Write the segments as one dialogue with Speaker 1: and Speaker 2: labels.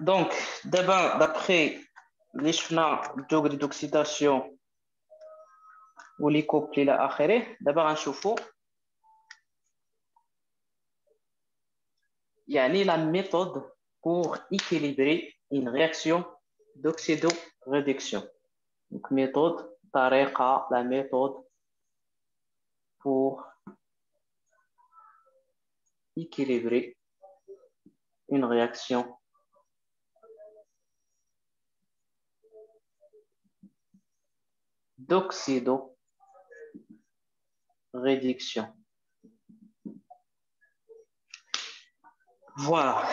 Speaker 1: Donc, d'abord, d'après les degré d'oxydation ou les couplés là après, d'abord on chauffe. Il y a la méthode pour équilibrer une réaction d'oxydoréduction. Donc, méthode, tariqa, la méthode pour équilibrer une réaction d'oxydoréduction. Voilà.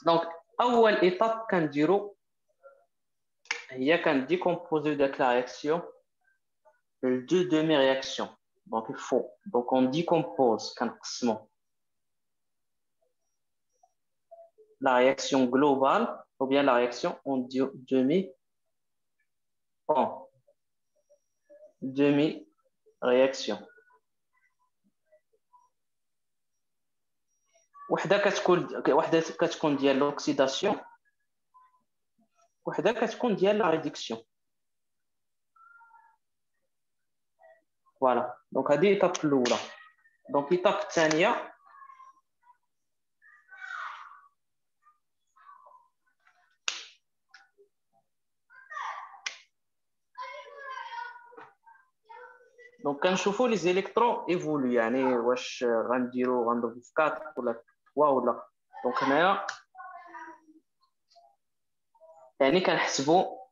Speaker 1: Donc, première étape qu'on dirait, il y a qu'un décomposé de la réaction, deux demi-réactions. Donc, il faut. Donc, on décompose la réaction globale ou bien la réaction en demi-réaction. وحده كتكون ديال l'oxydation وحده كتكون ديال la réduction. Voilà. Donc, هذه l'étape الأولى. Donc, l'étape الثانية donc كنشوفوا les électrons évoluent يعني واش غنديروا في 4 ولا 3 ولا دونك هنايا يعني كنحسبوا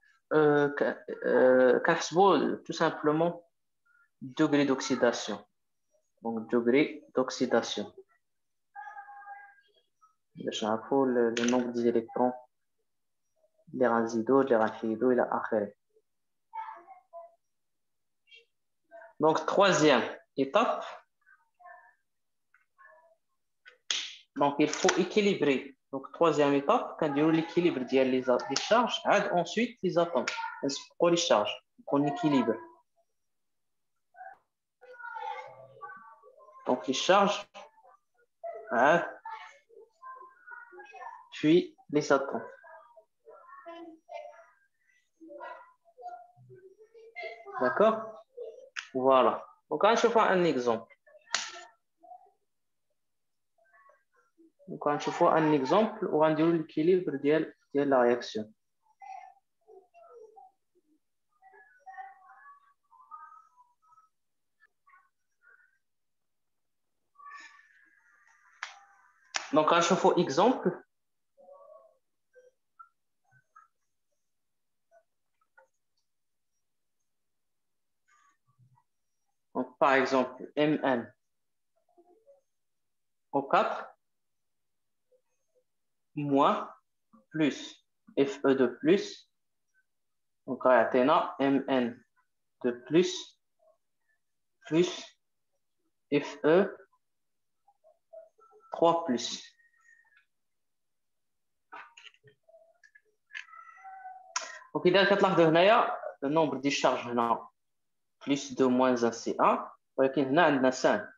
Speaker 1: tout simplement degré d'oxydation. Donc degré d'oxydation. باش نعرفوا le nombre des électrons اللي غنزيدوا اللي غنحيدوا الى اخره. Donc troisième étape. Donc il faut équilibrer. Donc troisième étape, quand on l'équilibre des charges, ensuite les atomes. Pour les charges, on équilibre. Donc les charges, puis les atomes. D'accord? Voilà. Donc on va faire un exemple. Donc on va faire un exemple où on dit l'équilibre de la réaction. Donc on va faire un exemple. Donc par exemple Mn au 4 moins plus Fe de plus. Donc, on a Mn de plus Fe 3 plus. Donc, il y a le nombre de charges plus 2 moins 1 c'est 1. ولكن هنا عندنا 5.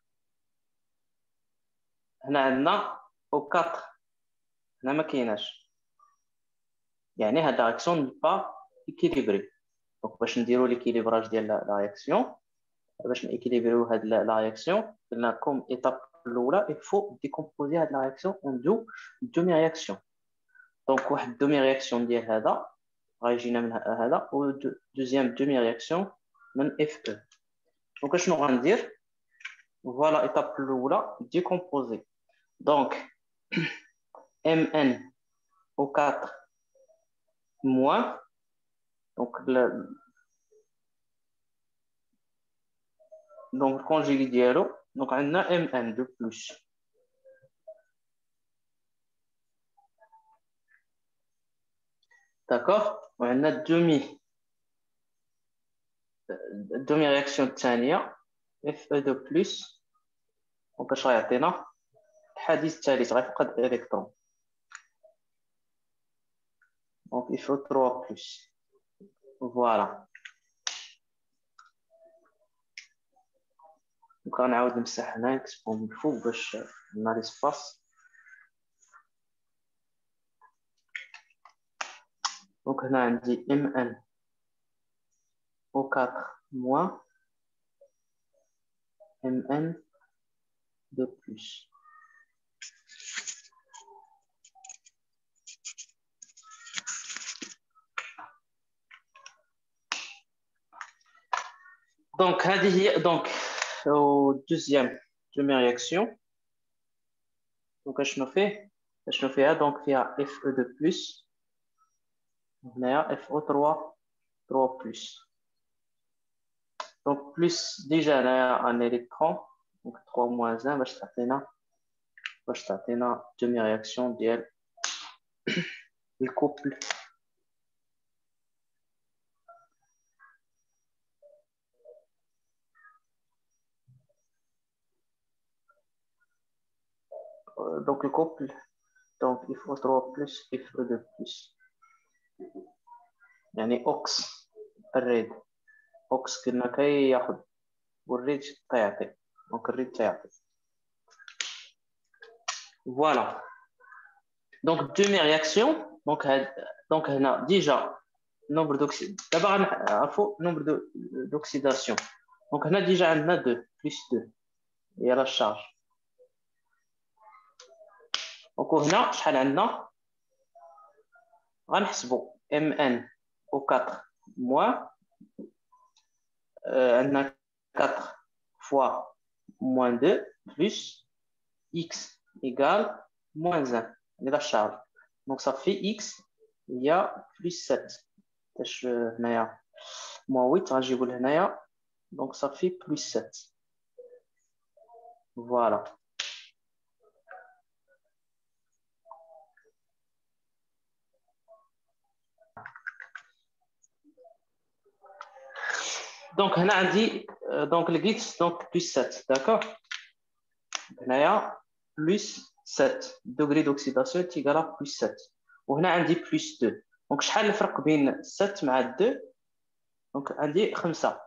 Speaker 1: هنا عندنا au 4. هنا ما كايناش. يعني هاد la réaction n'est pas équilibrée. Donc باش نديرو l'équilibrage ديال la réaction, باش نيكيليبريو هاد la réaction, قلنا comme étape الاولى il faut décomposer هاد la réaction en deux demi-réactions. Donc واحد demi-réaction ديال هذا غيجينا من هذا و deuxième demi-réaction من Fe. Donc شنو غندير؟ Voilà étape الاولى décomposer. Donc Mn au 4 moins donc donc conjugué ديالو donc عندنا Mn de plus. D'accord? On a demi-réaction الثانية Fe de plus. Donc اش غيعطينا؟ الحديث الثالث غيفقد الكترون. Donc il faut 3 plus. Voilà. Donc غنعاود نمسح هنا نكتبهم من الفوق باش عندنا ليسباس. Donc, on a dit Mn au 4 moins Mn de plus. Donc, au deuxième réaction. Donc, je me fais donc il y a Fe de plus. On a FO3 plus. Donc, plus déjà un électron. Donc, 3 moins 1, je t'attends demi-réaction le couple. Donc, le couple, donc il faut 3 plus, il faut 2 plus. يعني أوكس الريد أوكس كنا كي ياخد والريد تعطي دونك الريد تعطي. Voilà. Donc, demi-réaction. Donc, on a déjà nombre d'oxydation. D'abord, nombre d'oxydation. Donc, on a déjà 2 plus 2. Il y a la charge. Donc, on a Mn au 4 moins 4 fois moins 2 plus x égale moins 1. C'est la charge. Donc, ça fait x, il y a plus 7. Moins 8, donc ça fait plus 7. Voilà. Donc, on a dit, donc le guide, donc plus 7, d'accord? On a plus 7 degrés d'oxydation est égal à plus 7. On a dit plus 2. Donc, شحال الفرق بين 7 مع 2 دونك عندي 5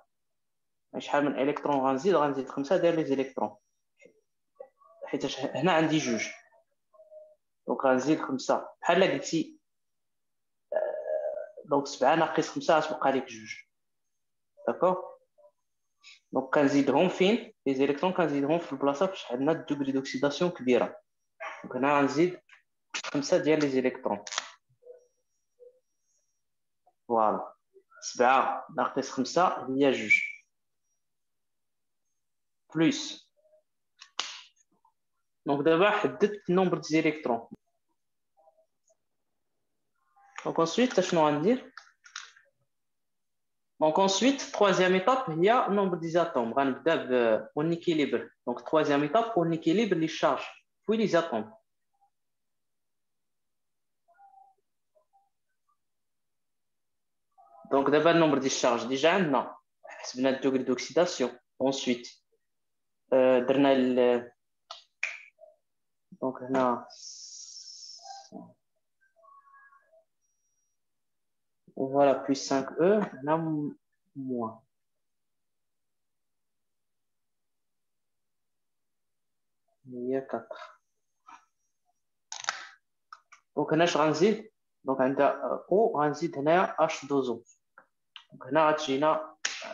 Speaker 1: شحال من الكترون غنزيد 5 ديال لي الكترون حيت هنا عندي جوج دونك غنزيد 5 بحال قلتي دونك 7 ناقص 5 غتبقى لك جوج داكوغ دونك كنزيدهم فين لي الكترون كنزيدهم في البلاصه فاش عندنا الدوغري دوكسيداسيون كبيره دونك هنا غنزيد 5 ديال لي الكترون فوالا 7 ناقص 5 هي جوج بلس دونك دابا حددت النومبر ديال الكترون دونك ensuite شنو غندير دونك ensuite troisième étape هي النومبر ديال اتوم غنبدا بون équilibre دونك troisième étape بون équilibre لي شارج في لي اتوم دونك دابا النومبر ديال الشارج ديجا عندنا حسبنا الدوغري دوكسيداسيون ensuite درنا دونك هنا voilà plus 5e هنا moins هي 4 دونك هنا اش غنزيد دونك عندها او غنزيد هنايا اش دوزو دونك هنا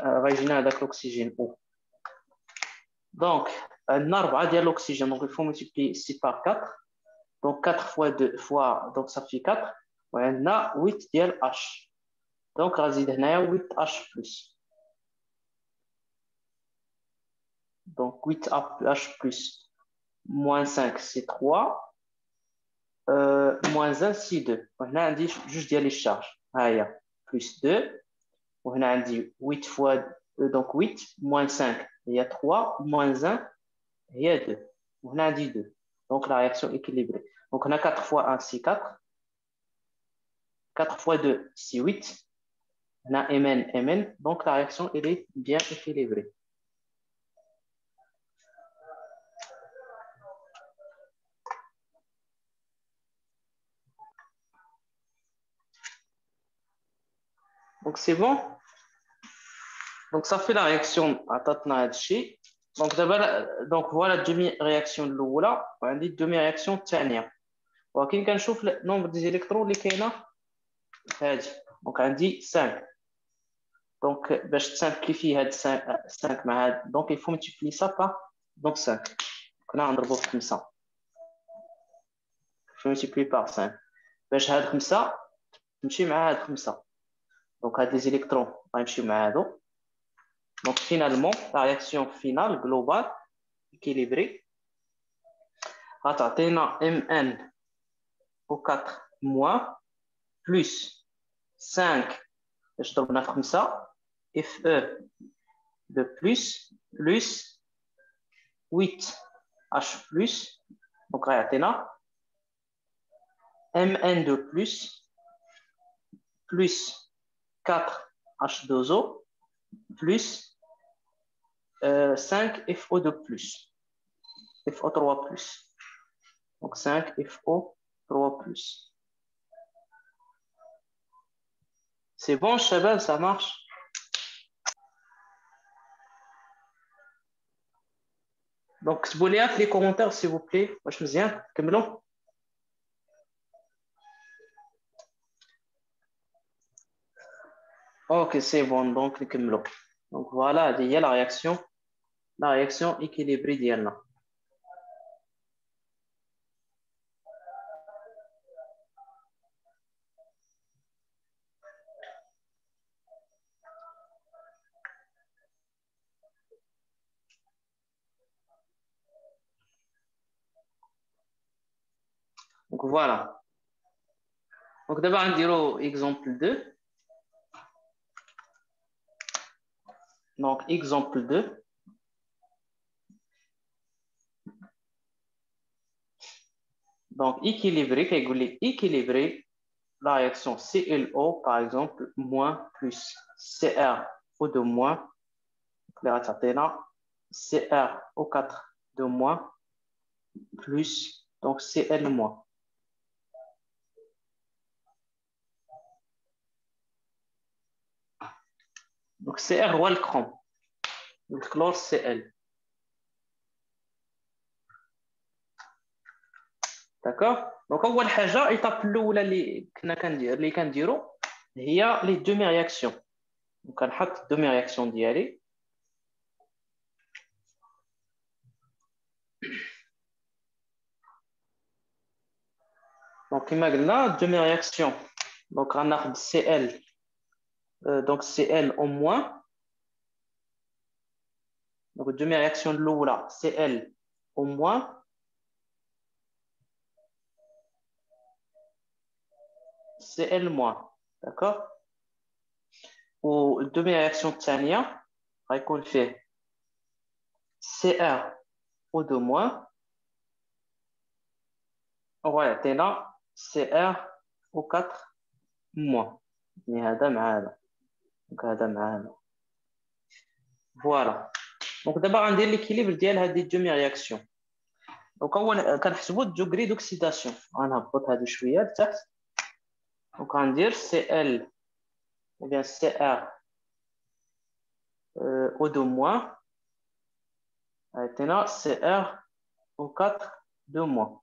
Speaker 1: غيجينا هذاك الاكسجين او دونك عندنا 4 ديال الاكسجين دونك il faut multiplier ici par 4 donc 4 fois 2 fois donc ça fait 4 وعندنا 8 ديال H donc غنزيد هنايا 8H plus donc 8H plus moins 5 c'est 3 moins 1 c'est 2 وهنا عندي جوج ديال لي شارج ها هي plus 2 وهنا عندي 8 fois donc 8 moins 5 هي 3 moins 1 هي 2 وهنا عندي 2 donc la réaction équilibrée donc هنا 4 fois 1 c'est 4 4 fois 2 c'est 8 هنا Mn donc la réaction elle est bien équilibrée. Donc c'est bon. Donc ça fait la réaction à Tatnaadchi. Donc voilà demi-réaction de l'oula. On dit demi-réaction الثانية. ولكن كنشوف le nombre des électrons اللي كاينه Donc, on dit 5. Donc, je simplifie 5. Donc, il faut multiplier ça par donc 5. Donc, là, on retrouve comme ça. Je multiplie par 5. باش هاد 5 تمشي مع هاد 5. Donc, هاد les électrons غيمشيو مع هادو. Donc, finalement, la réaction finale globale équilibrée غتعطينا Mn au 4 moins plus 5 باش ضربنا في 5 Fe de plus 8 H plus. Donc, غيعطينا Mn de plus 4 H2O plus 5 FO de plus, FO3 plus. Donc 5 FO3 plus. C'est bon, Chabal, ça marche? Donc, si vous voulez les commentaires, s'il vous plaît. Moi, je me viens. Kamilon. Ok, c'est bon. Donc, les Kamilon. Donc, voilà, il y a la réaction équilibrée d'Yalna. Donc, voilà. Donc, d'abord, on dirait exemple 2. Donc, exemple 2. Donc, équilibré, la réaction ClO, par exemple, moins plus CrO de moins, CrO4 de moins, plus, donc Cl moins. Donc, Cr هو الكروم, الكلور Cl. D'accord? Donc, أول حاجة l'étape الأولى اللي كنديرو هي les demi-réactions. Donc, كنحط demi-réaction ديالي. Donc, كما قلنا demi-réaction. Donc, غناخد Cl. Donc, Cl au moins. Donc, demi-réaction de l'eau, Cl au moins. Cl moins. D'accord? Ou demi-réaction de Tania, on fait Cr au 2 moins. Ouais, t'es là, Cr au 4 moins. Voilà. Donc, d'abord, on dit l'équilibre des demi-réactions. Donc, on va le degré d'oxydation. On va le شوية لتحت. Donc, on va dire Cl ou bien Cr au 2 moins. Maintenant, Cr au 4 2 moins.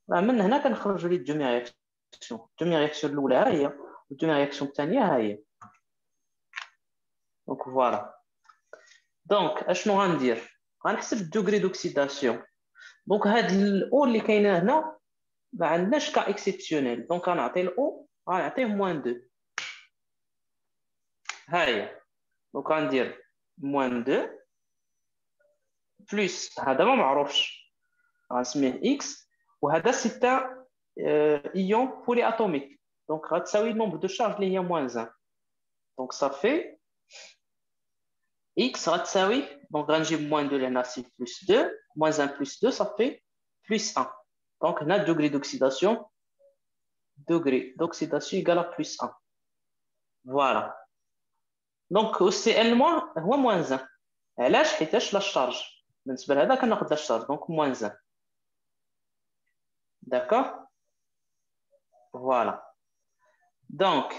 Speaker 1: من هنا كنخرجوا لي الدومي رياكسيون. الدومي رياكسيون الاولى ها هي والدومي رياكسيون الثانيه ها هي. دونك فوالا. دونك اشنو غندير؟ غنحسب الدوغري دوكسيداسيون. دونك هاد الاو اللي كاينه هنا ما عندناش كا اكسيبسيونيل. دونك غنعطي الاو غنعطيه موان 2. ها هي. دونك غندير موان 2 بلس هذا ما معروفش غنسميه اكس وهذا سيتا ion polyatomique. Donc, le nombre de charges est moins 1. Donc, ça fait X, donc j'ai moins 2, c'est plus 2. Moins 1 plus 2, ça fait plus 1. Donc, on a degré d'oxydation égale à plus 1. Voilà. Donc, au Cl moins, moins 1. Et là, je vais la charge. La charge, donc moins 1. D'accord? Voilà. Donc,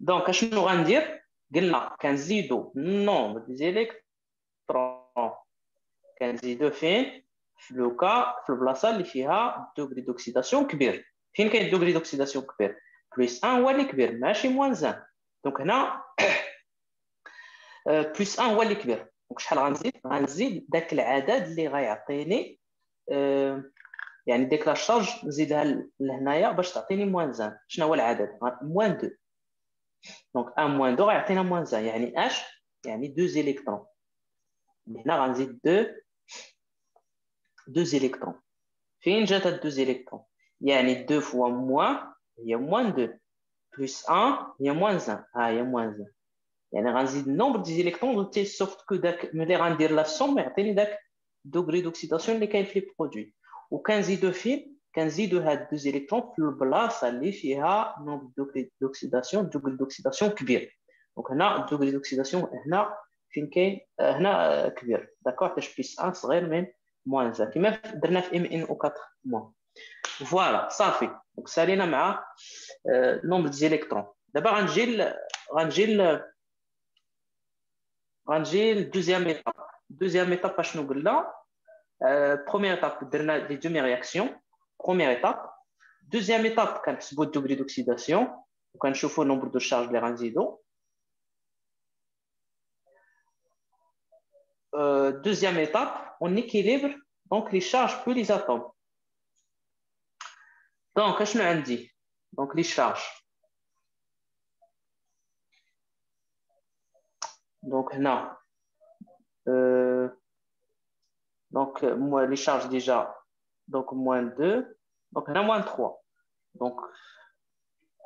Speaker 1: اشنو غندير؟ قلنا كنزيدو النومبر ديال الالكترون كنزيدو فين؟ في البلاصه اللي فيها دوغري دوكسيداسيون كبير. فين كاين دوغري دوكسيداسيون كبير؟ بلس 1 هو اللي كبير ماشي موان 1. دونك هنا بلس 1 هو اللي كبير. دونك شحال غنزيد داك العدد اللي غيعطيني يعني ديك لا شارج نزيدها لهنايا باش تعطيني موان 1. شنو هو العدد؟ موان 2. دونك 1 موان 2 غيعطينا موان 1 يعني اش يعني 2 زيليكترون. هنا غنزيد 2 زيليكترون. فين جات هاد 2 زيليكترون؟ يعني 2 فوا موان هي موان 2 بلس 1 هي موان 1. ها هي موان 1 يعني غنزيد النومبر دي زيليكترون تي سوفت كو داك ملي غندير لا سوم يعطيني داك دوغري دوكسيداسيون اللي كاين في لي برودوي. وكنزيدو فين؟ كنزيدو هاد 2 زيليكترون في البلاصه اللي فيها نومبر دوغري دوكسيداسيون كبير. دونك هنا دوغري دوكسيداسيون هنا فين كاين هنا كبير. داكور حيت بلس 1 صغير من موان 1 كيما درنا في ام ان او 4 موان. فوالا صافي. دونك سالينا مع نومبر دي زيليكترون. دابا غنجي للدوزيام ايتاب. دوزيام ايتاب شنو قلنا؟ بروميير ايتاب درنا لي دومي رياكسيون. بروميير ايتاب. دوزيام ايتاب كنحسبوا الدوغري دوكسيداسيون وكنشوفوا النومبر دو شارج اللي غنزيدو. Deuxième étape, on équilibre donc les charges plus les atomes. Donc, qu'est-ce que nous dit? Donc, les charges. Donc, là, donc moi, les charges déjà, donc moins 2, donc on a moins 3. Donc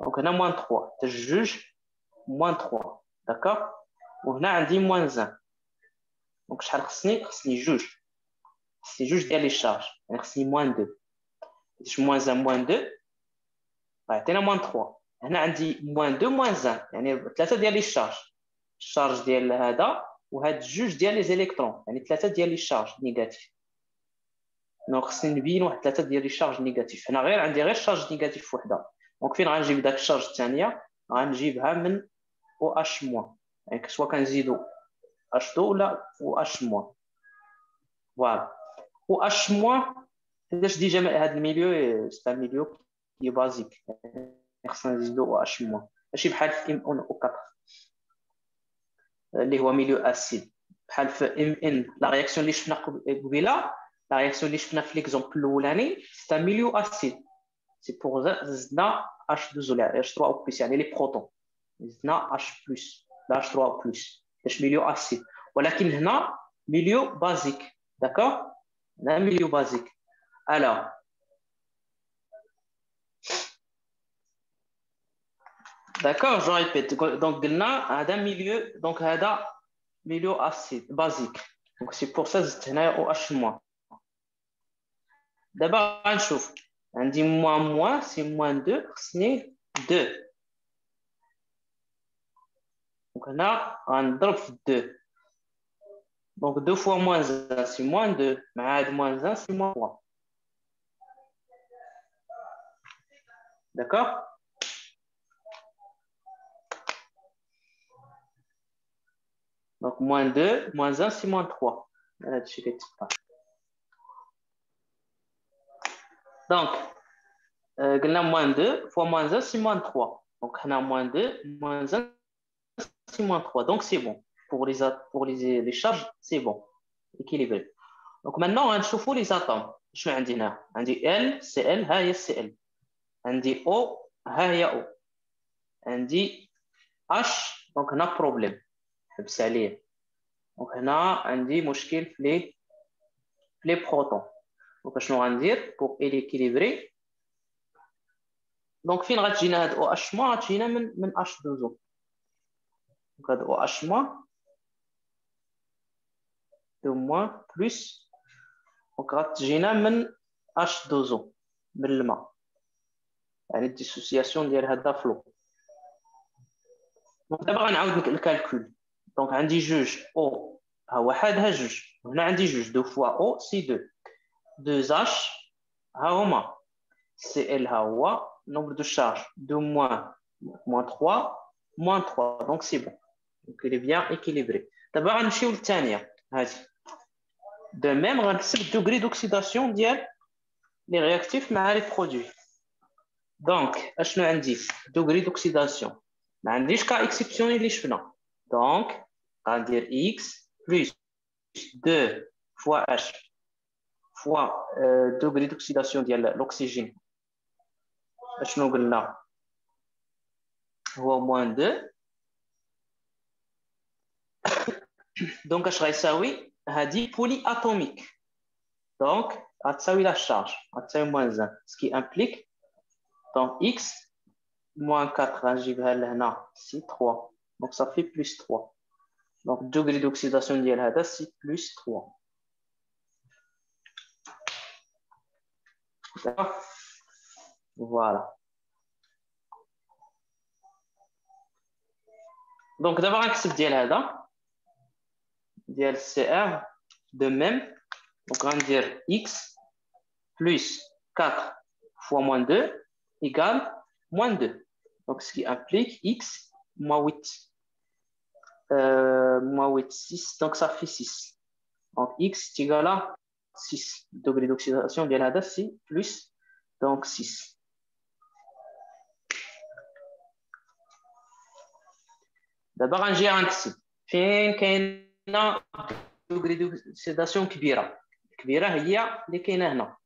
Speaker 1: on a moins 3. Je juge moins 3. D'accord? On a dit moins 1. Donc, je vais juge. C'est juge les charges. C'est moins 2. moins 1, moins 2. On a moins 3. On a dit moins 2, moins 1. يعني 3 ديال لي شارج. الشارج ديال هذا وهاد جوج ديال لي زيليكترون يعني 3 ديال لي شارج نيجاتيف. دونك خصني نبين واحد 3 ديال لي شارج نيجاتيف. هنا غير عندي غير شارج نيجاتيف وحده. دونك فين غنجيب داك الشارج الثانيه؟ غنجيبها من او اش موان. يعني سواء كنزيدو اش 2 ولا او اش موان. فوالا او اش موان حيتاش ديجا هاد الميليو ستا ميليو كي بازيك. خصنا نزيدو او اش موان ماشي بحال في ام اون او 4 اللي هو ميليو اسيد. بحال في ام ان لا رياكسيون اللي شفنا قبيله لا رياكسيون اللي شفنا في ليكزومبل الاولاني ستا ميليو اسيد. سي بور زدنا H2O ولا H3O+ يعني لي بروتون زدنا H+ لا H3O+ باش ميليو اسيد. ولكن هنا ميليو بازيك. داكور هنا ميليو بازيك. الوغ داكور جو ريبيت. دونك قلنا هذا ميليو دونك هذا ميليو اسيد بازيك. دونك سي بور سا زدت هنايا او اش موان. دابا غنشوف عندي موان موان سي موان 2 خصني 2. دونك هنا غنضرب في 2. دونك 2 فوا موان 1 سي موان 2 مع هاد موان 1 سي موان 3. داكور دونك موان 2 موان 1 سي موان 3. هادشي اللي تبقى. دونك قلنا موان 2 فوا موان 1 سي موان 3. دونك هنا موان 2 موان 1 سي موان 3. دونك سي بون pour les charges c'est bon équilibré. Donc maintenant غنشوفوا لي زاتوم. شنو عندي هنا؟ عندي ال سي ال ها هي سي ال. عندي او ها هي او. عندي اش دونك هنا بروبليم حبس عليه. دونك هنا عندي مشكل في لي بروتون. دونك شنو غندير pour équilibrer؟ دونك فين غتجينا هاد او اش ما غتجينا من اش 2 او. دونك هاد او اش ما 2 موان بلس دونك غتجينا من اش 2 او من الماء يعني الديسوسياسيون ديال هذا فلو. دونك دابا غنعاود الكالكول. دونك عندي جوج او ها واحد ها جوج. هنا عندي جوج 2 فوا او سي 2 2 اش ها هما سي ال ها هو nombre de charge 2 moins 3 moins 3 donc c'est bon. Donc il est bien équilibré. دابا غنمشيو للثانيه هذه. De même غنحسب الدوغري دوكسيداسيون ديال لي رياكتيف مع لي برودوي. دونك اشنو عندي دوغري دوكسيداسيون ما عنديش كا اكسبسيون اللي شفنا دونك غندير اكس بلس 2 فوا اش فوا دوغري دوكسيداسيون ديال الاكسجين اشنو قلنا هو موان 2 دونك اش غيساوي هادي بولي اتوميك دونك غتساوي لا شارج غتساوي موان 1 سكي امبليك دونك اكس moins 4 غنجيبها لهنا سي 3 donc ça fait plus 3 donc degré d'oxydation ديال هذا سي plus 3 d'accord voilà donc دابا غنكتب ديال هذا ديال CR de même donc غندير x plus 4 fois moins 2 égale moins 2 donc ce qui implique x moins 8 moins 8 6 donc ça fait 6 donc x est égal à 6 degré d'oxydation ديال هذا سي plus donc 6 دابا غنجي غنكتب فين كاينه دوغري دوكسيداسيون كبيره هي اللي كاينه هنا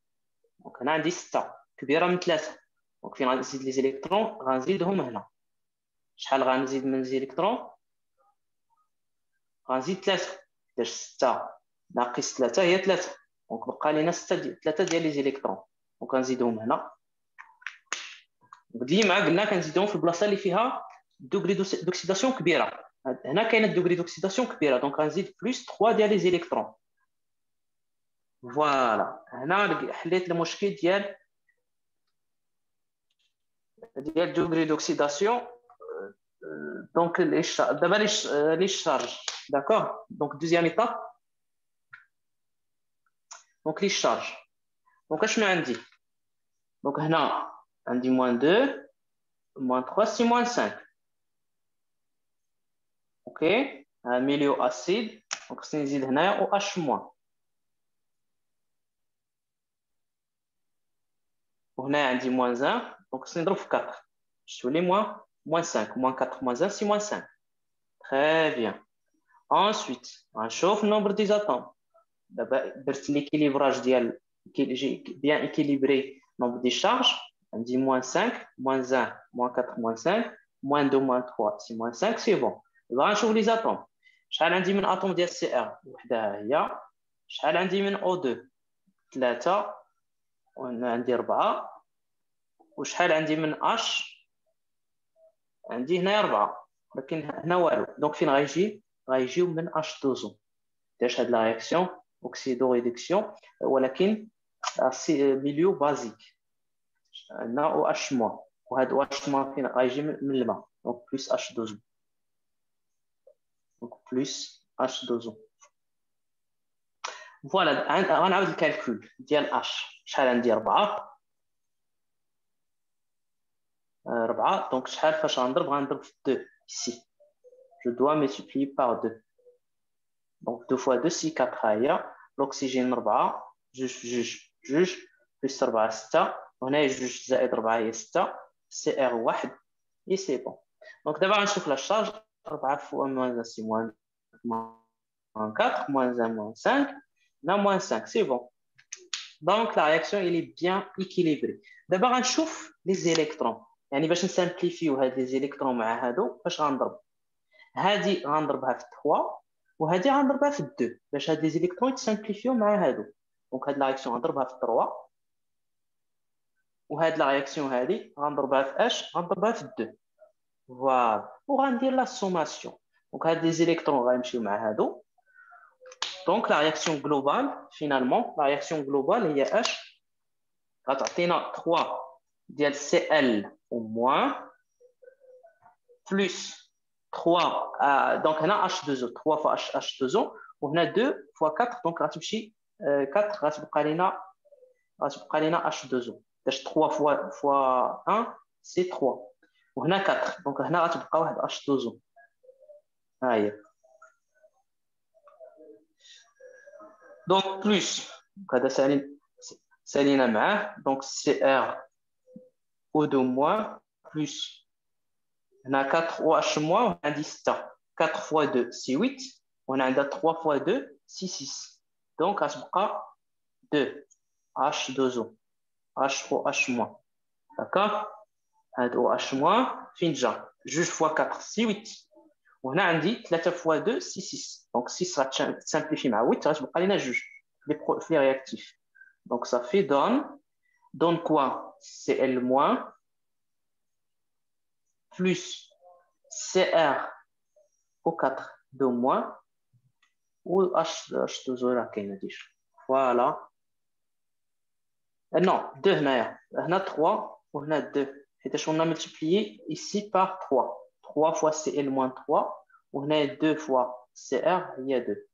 Speaker 1: دونك هنا عندي 6 كبيره من 3 دونك فين غنزيد لي زيليكترون غنزيدهم هنا شحال غنزيد من زيليكترون غنزيد 3 باش 6 ناقص 3 هي 3 دونك بقى لينا 3 ديال لي زيليكترون دونك غنزيدهم هنا ديما قلنا كنزيدهم في البلاصه اللي فيها دوغري دوكسيداسيون كبيره هنا كاينه دوغري دوكسيداسيون كبيره دونك غنزيد بلس 3 ديال لي زيليكترون فوالا هنا حليت المشكل ديال دوغري دوكسيداسيون دونك دابا لي شارج داكور دونك دوزيام ايتاب دونك لي شارج دونك اشنو عندي دونك هنا عندي moins 2 moins 3 c'est moins 5 ok un milieu acide donc خصني نزيد هنايا OH moins وهنا عندي moins 1 donc خصني نضرب في 4 باش تولي moins 5 moins 4 moins 1 c'est moins 5 très bien ensuite غنشوف النومبر دي atomes دابا درت ليكيليبراج ديال bien équilibré nombre des charges عندي moins 5 moins 1 moins 4 moins 5 moins 2 moins 3 c'est moins 5 c'est bon دابا غنشوف لي زاتوم شحال عندي من اتوم ديال سي ار وحده هي شحال عندي من او 2 3 وهنا عندي 4 وشحال عندي من اش عندي هنايا 4 ولكن هنا والو دونك فين غيجيو من اش دوزو داش هاد لا رياكسيون اوكسيدو ريدكسيون ولكن ميليو بازيك عندنا او اش موان وهاد او اش موان فين غيجي من الماء دونك بلس اش دوزو donc plus H2O. Voilà, on a le calcul ديال H شحال عندي 4 donc شحال فاش غنضرب في 2 ici je dois multiplier par 2 donc 2 fois 2 c'est 4 هي l'oxygène 4 جوج plus 4 6 وهنا جوج زائد 4 هي 6 CR 1 et c'est bon donc دابا غنشوف لا شارج 4 fois moins 1 c'est moins 4, moins 1, moins 5, là, moins 5, c'est bon. Donc, la réaction, elle est bien équilibrée. D'abord, on chauffe les électrons. يعني باش نسامبليفيو هاد لي زيليكترون مع هادو باش غنضرب هادي غنضربها في 3 وهادي غنضربها في 2 باش هاد لي زيليكترون يتسامبليفيو مع هادو دونك هاد لا رياكسيون غنضربها في 3 وهاد لا رياكسيون هادي غنضربها في اش غنضربها في 2 فوالا وغندير لا سوماسيون دونك هاد لي زيليكترون غيمشيو مع هادو دونك لا رياكسيون جلوبال فينالمون لا رياكسيون جلوبال هي اش غتعطينا 3 ديال Cl au moins plus 3 donc هنا H2O 3 fois H2O وهنا 2 fois 4 donc غتمشي 4 غتبقى لينا H2O داش 3 fois 1 c'est 3 وهنا 4 donc هنا غتبقى واحد H2O ها هي donc plus هذا سالينا معاه donc CR O2- plus on a 4OH-, on a 10. 4 fois 2, c'est 8. On a 3 fois 2, c'est 6. Donc, ça sera 2. H2O. HOH-. D'accord? OH-, fin déjà. Juge fois 4, c'est 8. On a dit 3 fois 2, c'est 6. Donc, 6 sera simplifié à 8, ça va aller juge les réactifs. Donc, ça fait donne quoi? Cl- plus Cr O4 2- ou H2O là, voilà. Non, 2 هنايا. هنا 3 وهنا 2. حيت on a multiplié ici par 3. 3 fois Cl-3 وهنا 2 fois Cr il y a 2.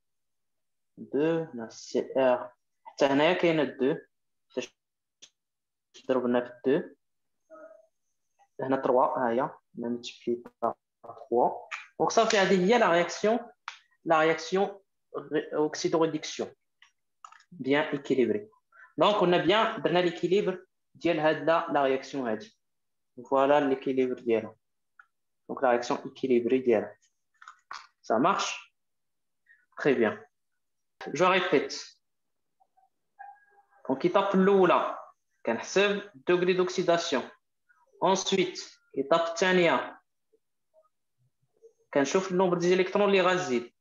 Speaker 1: 2 هنا Cr حتى هنايا كاينه 2 حيت ضربنا في 2. هنا 3 ها هي on a multiplié par 3. Donc ça fait هذه هي la réaction oxydoréduction bien équilibrée. Donc on a bien donné l'équilibre de la réaction. Voilà l'équilibre d'elle. Donc la réaction équilibrée d'elle. Ça marche? Très bien. Je répète. Donc étape l'oula, كنحسب degré d'oxydation. Ensuite, étape الثانية كنشوف le nombre des électrons اللي غازيد.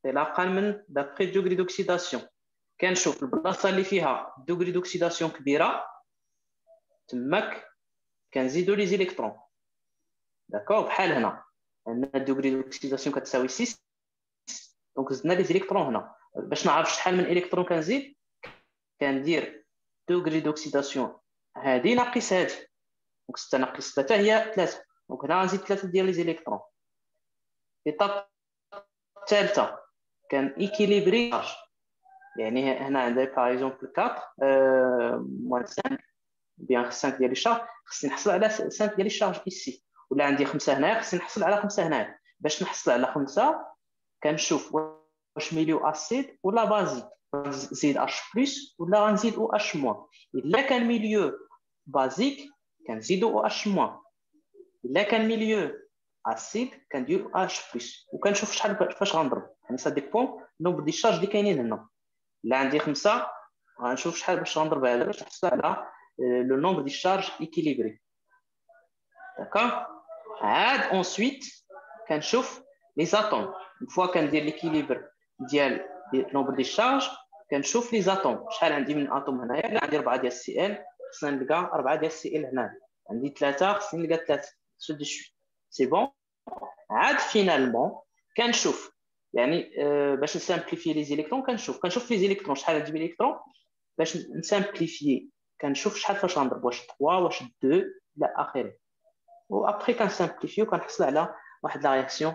Speaker 1: الأقل من d'après degré d'oxydation. كنشوف البلاصة اللي فيها degré d'oxydation كبيرة تماك كنزيدو لي زيليكترون. داكوغ بحال هنا عندنا الدوغري دوكسيداسيون كتساوي 6. دونك زدنا لي زيليكترون هنا باش نعرف شحال من الكترون كنزيد كندير دوغري دوكسيداسيون هادي ناقص هادي. دونك 6 ناقص 3 هي 3. دونك هنا غنزيد 3 ديال لي زيليكترون. ايطاب الثالثه كان ايكيليبري شارج. يعني هنا عندي باغ اكزومبل 4 موان 5 بيان 5 ديال لي شارج خصني نحصل على 5 ديال لي شارج ايسي. ولا عندي 5 هنايا خصني نحصل على 5 هنايا. باش نحصل على 5 كنشوف واش ميليو اسيد ولا بازيك. نزيد اش بلس ولا غنزيد او اش موان. الا كان ميليو بازيك كنزيدو او اش موان. الا كان ميليو اسيد كندير اش بلس وكنشوف شحال فاش غنضرب. يعني سا ديبون نومبر دي شارج اللي كاينين هنا. الا عندي 5 غنشوف شحال باش غنضرب على باش نحصل على le nombre de charges équilibré. D'accord? Ensuite, quand je chauffe les atomes, une fois qu'on dit l'équilibre du nombre de charges, quand je chauffe les atomes, شحال عندي من اتوم هنايا؟ عندي 4 ديال السي ال، خصنا نلقى 4 ديال السي ال هنا. عندي 3 خصني نلقى 3. سو دي شوي. سي بون. عاد فينالمون كنشوف يعني باش نسامبليفي لي زيليكترون كنشوف لي زيليكترون شحال عندي من الكترون باش نسامبليفي كنشوف شحال فاش غنضرب واش 3 واش 2 الى اخره. و ابري كنسامبليفيو كنحصل على واحد لا رياكسيون